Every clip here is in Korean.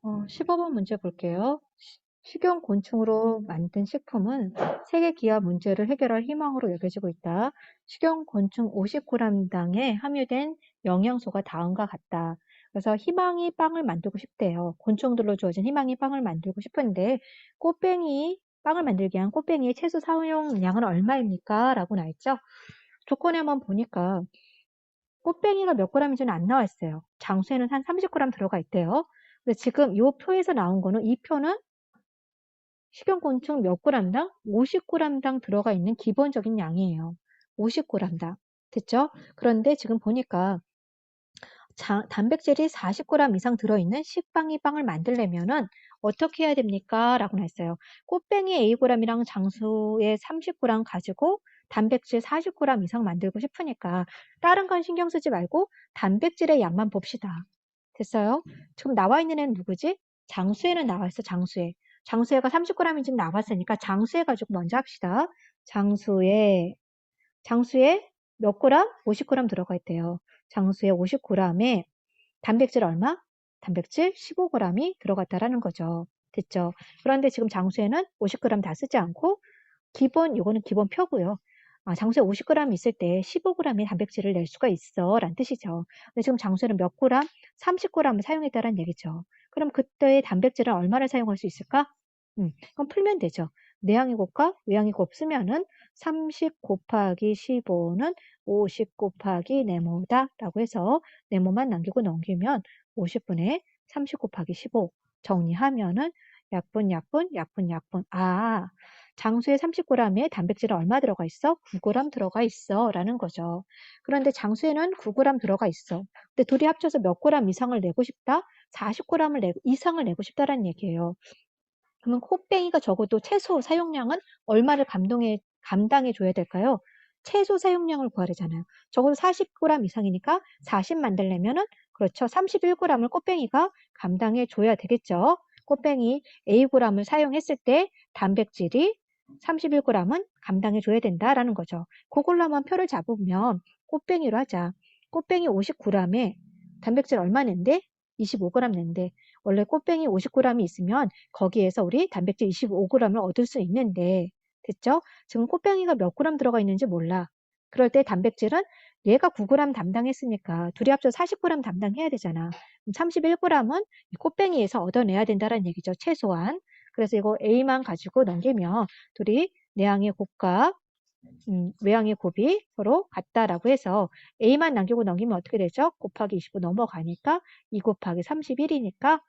15번 문제 볼게요. 식용 곤충으로 만든 식품은 세계 기아 문제를 해결할 희망으로 여겨지고 있다. 식용 곤충 50g당에 함유된 영양소가 다음과 같다. 그래서 희망이 빵을 만들고 싶대요. 곤충들로 주어진 희망이 빵을 만들고 싶은데 꽃뱅이 빵을 만들기 위한 꽃뱅이의 최소 사용량은 얼마입니까? 라고 나있죠. 조건에 한번 보니까 꽃뱅이가 몇 g인지는 안 나와 있어요. 장수에는 한 30g 들어가 있대요. 근데 지금 이 표에서 나온 거는 이 표는 식용곤충 몇 g당? 50g당 들어가 있는 기본적인 양이에요. 50g당. 됐죠? 그런데 지금 보니까 단백질이 40g 이상 들어있는 식빵이 빵을 만들려면은 어떻게 해야 됩니까? 라고 했어요. 꽃뱅이 Ag이랑 장수의 30g 가지고 단백질 40g 이상 만들고 싶으니까 다른 건 신경 쓰지 말고 단백질의 양만 봅시다. 됐어요? 지금 나와 있는 애는 누구지? 장수에는 나와 있어, 장수에. 장수에가 30g인지 나왔으니까 장수에 가지고 먼저 합시다. 장수에 몇 g? 50g 들어가 있대요. 장수에 50g에 단백질 얼마? 단백질 15g이 들어갔다라는 거죠. 됐죠? 그런데 지금 장수에는 50g 다 쓰지 않고 요거는 기본 표고요. 장수에 50g 있을 때 15g의 단백질을 낼 수가 있어 라는 뜻이죠. 근데 지금 장수에는 몇 g? 30g을 사용했다는 얘기죠. 그럼 그때의 단백질은 얼마를 사용할 수 있을까? 그럼 풀면 되죠. 내양의 곱과 외양의 곱 쓰면은 30 곱하기 15는 50 곱하기 네모다 라고 해서 네모만 남기고 넘기면 50분의 30 곱하기 15 정리하면은 약분. 장수에 30g에 단백질은 얼마 들어가 있어? 9g 들어가 있어 라는 거죠. 그런데 장수에는 9g 들어가 있어. 근데 둘이 합쳐서 몇 g 이상을 내고 싶다? 40g 이상을 내고 싶다라는 얘기예요. 그러면 꽃뱅이가 적어도 최소 사용량은 얼마를 감당해 줘야 될까요? 최소 사용량을 구하려잖아요. 적어도 40g 이상이니까 40 만들려면은 그렇죠. 31g을 꽃뱅이가 감당해 줘야 되겠죠. 꽃뱅이 Ag을 사용했을 때 단백질이 31g은 감당해 줘야 된다라는 거죠. 그걸로만 표를 잡으면 꽃뱅이로 하자. 꽃뱅이 50g에 단백질 얼마 낸대? 25g 낸대. 원래 꽃뱅이 50g이 있으면 거기에서 우리 단백질 25g을 얻을 수 있는데 됐죠? 지금 꽃뱅이가 몇 g 들어가 있는지 몰라. 그럴 때 단백질은 얘가 9g 담당했으니까 둘이 합쳐 40g 담당해야 되잖아. 31g은 꽃뱅이에서 얻어내야 된다는 얘기죠. 최소한. 그래서 이거 A만 가지고 넘기면 둘이 내양의 곱과 외양의 곱이 서로 같다라고 해서 A만 남기고 넘기면 어떻게 되죠? 곱하기 25 넘어가니까 2 곱하기 31이니까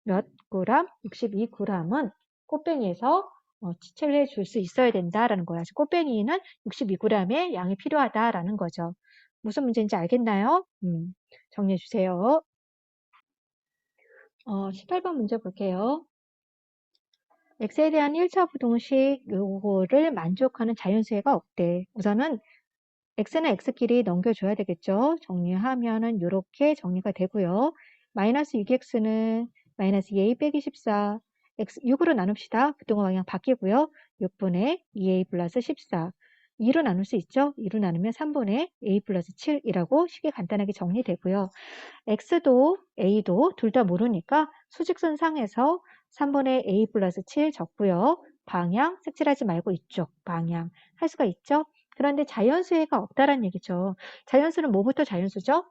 몇 g? 62g은 꽃뱅이에서 지체를 해줄 수 있어야 된다라는 거야. 꽃뱅이는 62g의 양이 필요하다라는 거죠. 무슨 문제인지 알겠나요? 정리해 주세요. 18번 문제 볼게요. x에 대한 1차 부동식 요거를 만족하는 자연수가 없대. 우선은 x는 x끼리 넘겨줘야 되겠죠. 정리하면은 이렇게 정리가 되고요. 마이너스 6x는 마이너스 2a 빼기 14 x 6으로 나눕시다. 부동호 방향 바뀌고요. 6분의 2a 플러스 14 2로 나눌 수 있죠. 2로 나누면 3분의 a 플러스 7이라고 식이 간단하게 정리되고요. x도 a도 둘 다 모르니까 수직선 상에서 3분의 a 플러스 7 적고요. 방향 색칠하지 말고 이쪽 방향 할 수가 있죠. 그런데 자연수가 없다라는 얘기죠. 자연수는 뭐부터 자연수죠?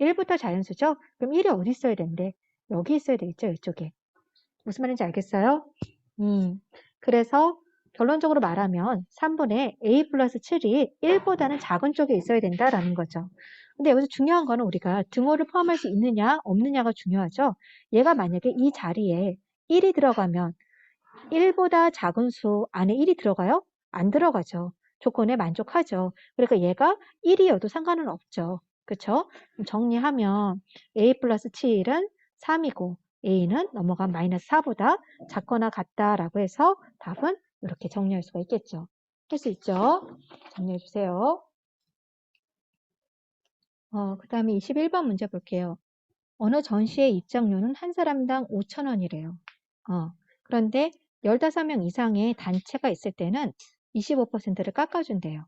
1부터 자연수죠? 그럼 1이 어디 있어야 되는데? 여기 있어야 되겠죠? 이쪽에. 무슨 말인지 알겠어요? 그래서 결론적으로 말하면 3분의 a 플러스 7이 1보다는 작은 쪽에 있어야 된다라는 거죠. 근데 여기서 중요한 거는 우리가 등호를 포함할 수 있느냐 없느냐가 중요하죠. 얘가 만약에 이 자리에 1이 들어가면 1보다 작은 수 안에 1이 들어가요? 안 들어가죠. 조건에 만족하죠. 그러니까 얘가 1이어도 상관은 없죠. 그쵸? 정리하면 a 플러스 7은 3이고 a는 넘어간 마이너스 4보다 작거나 같다라고 해서 답은 이렇게 정리할 수가 있겠죠. 할 수 있죠? 정리해 주세요. 그 다음에 21번 문제 볼게요. 어느 전시의 입장료는 한 사람당 5,000원이래요. 그런데 15명 이상의 단체가 있을 때는 25%를 깎아준대요.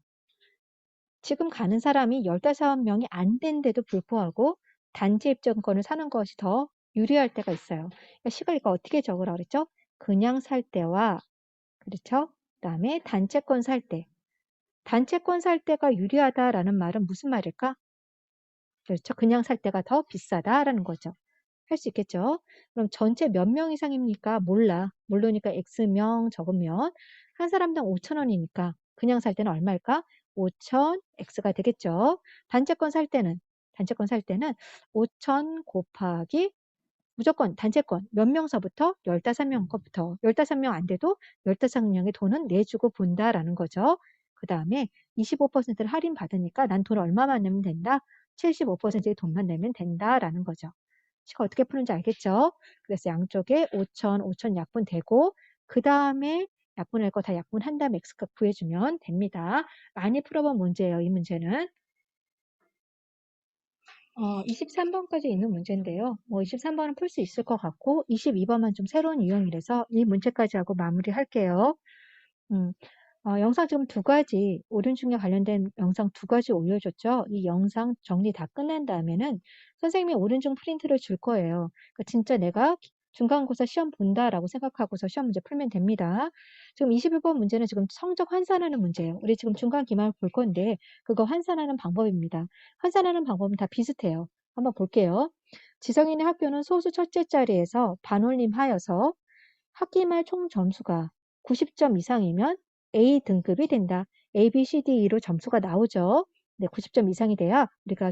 지금 가는 사람이 15명이 안 된데도 불구하고 단체 입장권을 사는 것이 더 유리할 때가 있어요. 그러니까 식을 이거 어떻게 적으라 그랬죠? 그냥 살 때와 그렇죠? 그다음에 단체권 살 때. 단체권 살 때가 유리하다라는 말은 무슨 말일까? 그렇죠? 그냥 살 때가 더 비싸다라는 거죠. 할 수 있겠죠? 그럼 전체 몇 명 이상입니까? 몰라. 모르니까 X명 적으면 한 사람당 5,000원이니까 그냥 살 때는 얼마일까? 5,000 X가 되겠죠. 단체권 살 때는 5,000 곱하기 무조건 단체권 몇 명서부터 15명 거부터 15명 안 돼도 15명의 돈은 내주고 본다라는 거죠. 그 다음에 25%를 할인 받으니까 난 돈 얼마만 내면 된다? 75%의 돈만 내면 된다라는 거죠. 이거 어떻게 푸는지 알겠죠? 그래서 양쪽에 5천, 5천 약분되고 그 다음에 약분할 거 다 약분한 다음에 x값 구해주면 됩니다. 많이 풀어본 문제예요. 이 문제는. 23번까지 있는 문제인데요. 23번은 풀 수 있을 것 같고 22번만 좀 새로운 유형이라서 이 문제까지 하고 마무리할게요. 음, 영상 지금 두 가지, 오륜중에 관련된 영상 두 가지 올려줬죠. 이 영상 정리 다 끝난 다음에는 선생님이 오륜중 프린트를 줄 거예요. 그러니까 진짜 내가 중간고사 시험 본다라고 생각하고서 시험 문제 풀면 됩니다. 지금 21번 문제는 지금 성적 환산하는 문제예요. 우리 지금 중간 기말 볼 건데 그거 환산하는 방법입니다. 환산하는 방법은 다 비슷해요. 한번 볼게요. 지성인의 학교는 소수 첫째 자리에서 반올림하여서 학기 말 총 점수가 90점 이상이면 A 등급이 된다. A, B, C, D, E로 점수가 나오죠. 네, 90점 이상이 돼야 우리가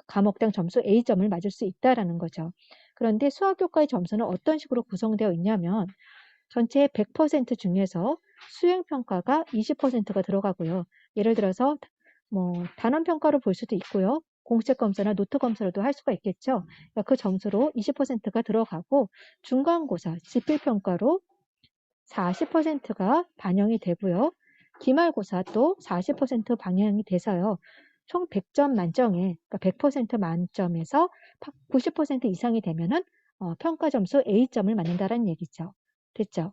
과목당 점수 A점을 맞을 수 있다라는 거죠. 그런데 수학교과의 점수는 어떤 식으로 구성되어 있냐면 전체 100% 중에서 수행평가가 20%가 들어가고요. 예를 들어서 단원평가로 볼 수도 있고요. 공책검사나 노트검사로도 할 수가 있겠죠. 그러니까 그 점수로 20%가 들어가고 중간고사, 지필평가로 40%가 반영이 되고요. 기말고사 또 40% 반영이 돼서요. 총 100점 만점에, 그러니까 100% 만점에서 90% 이상이 되면은 평가 점수 A점을 맞는다는 얘기죠. 됐죠?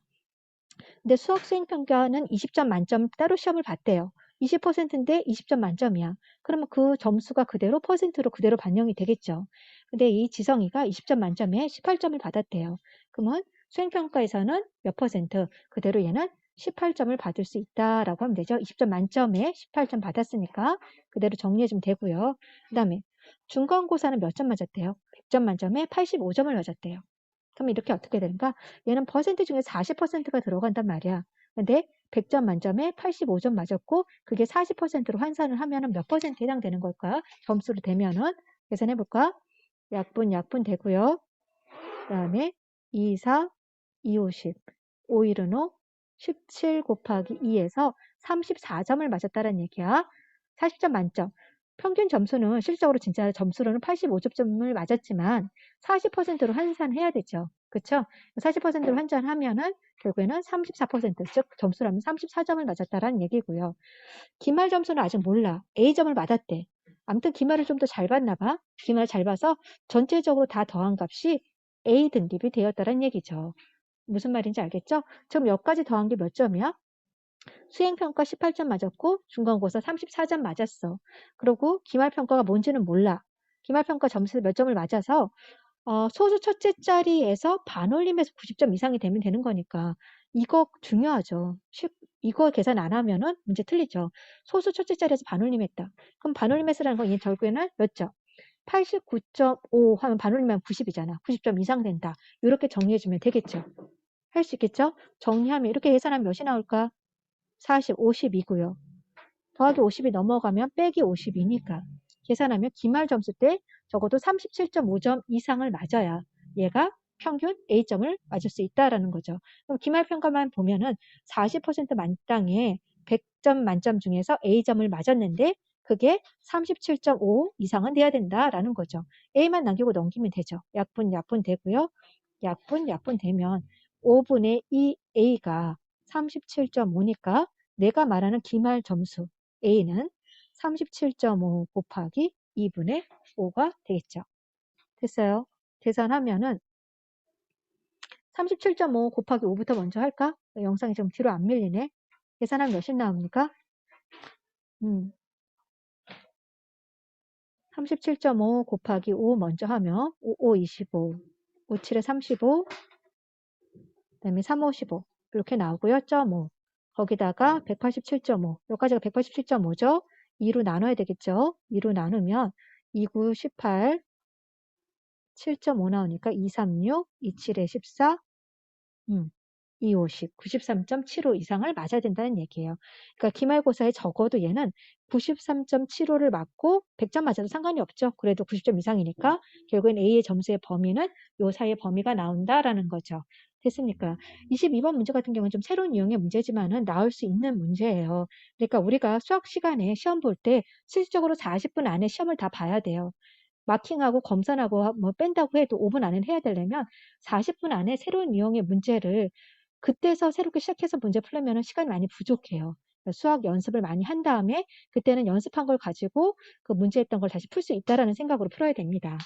근데 수학 수행 평가는 20점 만점 따로 시험을 봤대요. 20%인데 20점 만점이야. 그러면 그 점수가 그대로 퍼센트로 그대로 반영이 되겠죠. 근데 이 지성이가 20점 만점에 18점을 받았대요. 그러면 수행평가에서는 몇 퍼센트? 그대로 얘는 18점을 받을 수 있다라고 하면 되죠. 20점 만점에 18점 받았으니까 그대로 정리해주면 되고요. 그 다음에 중간고사는 몇 점 맞았대요? 100점 만점에 85점을 맞았대요. 그럼 이렇게 어떻게 되는가? 얘는 퍼센트 중에 40%가 들어간단 말이야. 근데 100점 만점에 85점 맞았고 그게 40%로 환산을 하면 몇 퍼센트 해당되는 걸까? 점수로 되면은 계산해 볼까? 약분 되고요. 그 다음에 2, 4, 2, 50, 5, 1은 5, 17 곱하기 2에서 34점을 맞았다는 얘기야. 40점 만점. 평균 점수는 실질적으로 진짜 점수로는 85점을 맞았지만 40%로 환산해야 되죠. 그쵸? 40%로 환산하면은 결국에는 34%, 즉 점수라면 34점을 맞았다라는 얘기고요. 기말 점수는 아직 몰라. A점을 맞았대. 아무튼 기말을 좀 더 잘 봤나 봐. 기말을 잘 봐서 전체적으로 다 더한 값이 A 등급이 되었다는 얘기죠. 무슨 말인지 알겠죠? 지금 여기까지 더한 게 몇 점이야? 수행평가 18점 맞았고 중간고사 34점 맞았어. 그리고 기말평가가 뭔지는 몰라. 기말평가 점수 몇 점을 맞아서 소수 첫째 자리에서 반올림에서 90점 이상이 되면 되는 거니까 이거 중요하죠. 이거 계산 안 하면은 문제 틀리죠. 소수 첫째 자리에서 반올림했다. 그럼 반올림했으라는 건 얘 결국에는 몇 점? 89.5 하면 반올림하면 90이잖아. 90점 이상 된다. 이렇게 정리해주면 되겠죠. 할 수 있겠죠? 정리하면 이렇게 계산하면 몇이 나올까? 40, 50이고요. 더하기 50이 넘어가면 빼기 50이니까 계산하면 기말 점수 때 적어도 37.5점 이상을 맞아야 얘가 평균 A점을 맞을 수 있다라는 거죠. 그럼 기말 평가만 보면은 40% 만땅에 100점 만점 중에서 A점을 맞았는데 그게 37.5 이상은 돼야 된다라는 거죠. A만 남기고 넘기면 되죠. 약분 되고요. 약분 되면 5분의 2 A가 37.5니까 내가 말하는 기말 점수 A는 37.5 곱하기 2분의 5가 되겠죠. 됐어요. 계산하면은 37.5 곱하기 5부터 먼저 할까? 영상이 좀 뒤로 안 밀리네. 계산하면 몇이 나옵니까? 37.5 곱하기 5 먼저 하면 5, 5, 25, 5, 7에 35, 그다음에 3, 5, 15 이렇게 나오고요. 0.5 거기다가 187.5 여기까지가 187.5죠. 2로 나눠야 되겠죠. 2로 나누면 2, 9, 18 7.5 나오니까 2, 3, 6, 2, 7에 14, 2, 50, 93.75 이상을 맞아야 된다는 얘기예요. 그러니까 기말고사에 적어도 얘는 93.75를 맞고 100점 맞아도 상관이 없죠. 그래도 90점 이상이니까 결국엔 A의 점수의 범위는 요 사이의 범위가 나온다라는 거죠. 됐습니까? 22번 문제 같은 경우는 좀 새로운 유형의 문제지만은 나올 수 있는 문제예요. 그러니까 우리가 수학 시간에 시험 볼 때 실질적으로 40분 안에 시험을 다 봐야 돼요. 마킹하고 검산하고 뭐 뺀다고 해도 5분 안에 해야 되려면 40분 안에 새로운 유형의 문제를 그때서 새롭게 시작해서 문제 풀려면 시간이 많이 부족해요. 그러니까 수학 연습을 많이 한 다음에 그때는 연습한 걸 가지고 그 문제했던 걸 다시 풀 수 있다라는 생각으로 풀어야 됩니다.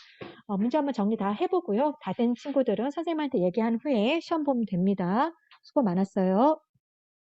문제 한번 정리 다 해보고요. 다 된 친구들은 선생님한테 얘기한 후에 시험 보면 됩니다. 수고 많았어요.